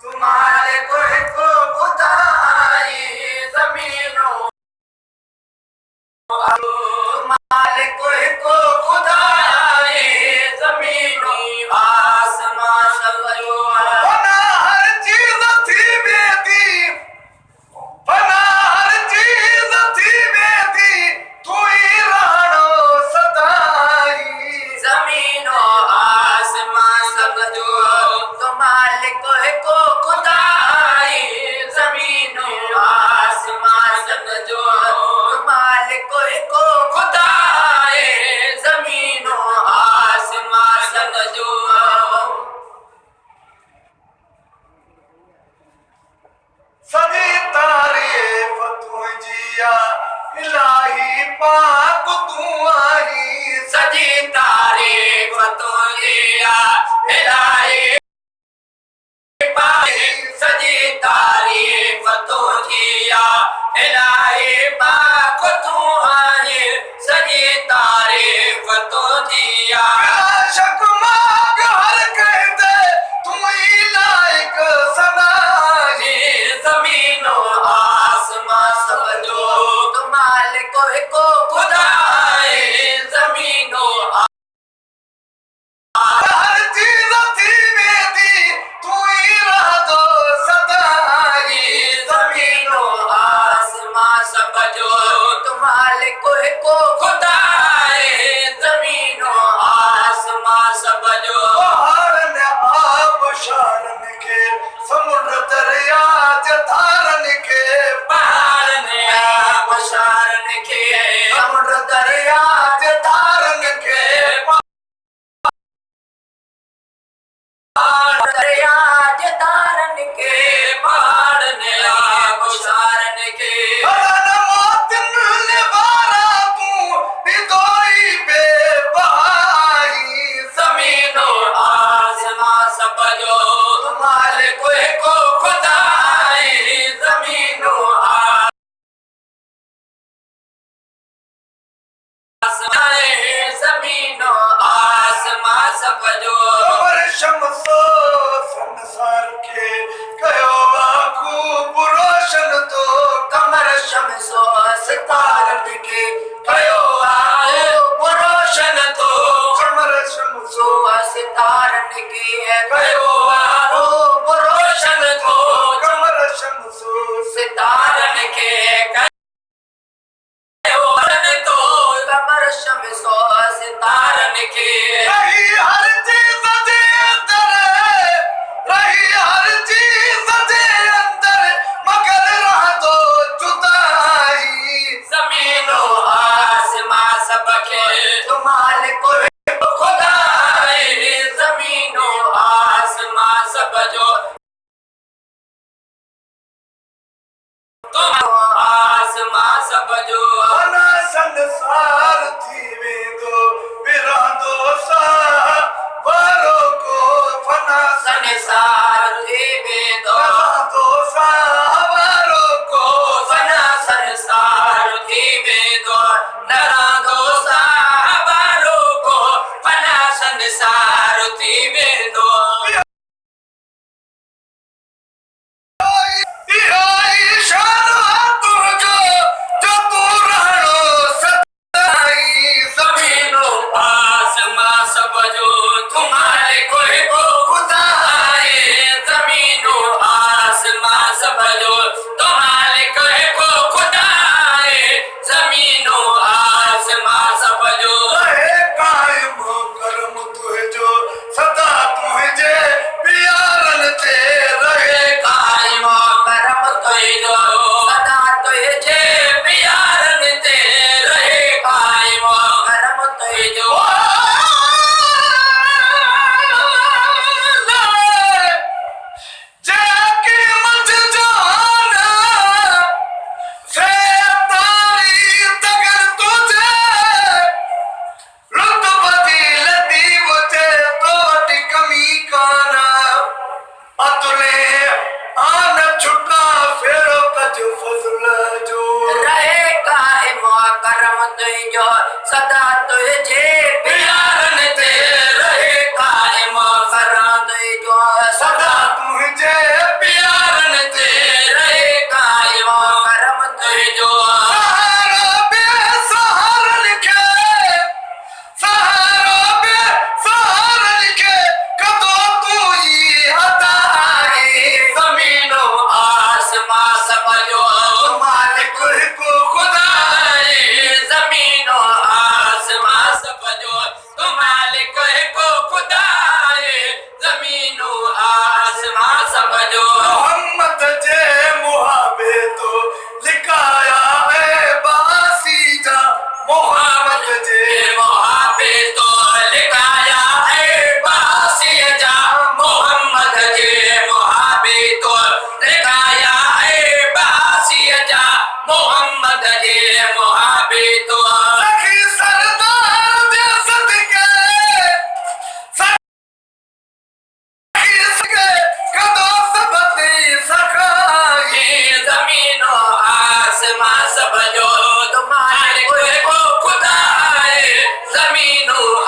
तुम्हारे कोई को खुदाई जमीनों मालिक कोई को खुदाई जमीनों आसमां सब जो बना हर चीज थी बेदी बना हर चीज थी बेदी तू ही रहनो सदाई जमीनों आसमां सब जो तो मालिक को खुदाई जमीनों आसमां सब जो मालिक को खुदाई जमीनों आसमां सब जो सभी तारीफ तुझिया इलाही पाक तू आई सजी तारीफ तुझिया इलाही सजी तारीफ तुझिया इलाही पाक तू आई सजी तारीफ तुझिया शक माग हर कहते तू ही लायक सदाई जमीनों आसमां सब जो तो मालिक को खुदाई जमीनों हर चीज थी बेदी तू ही रह दो सदाई जमीनों आसमां नबी नूह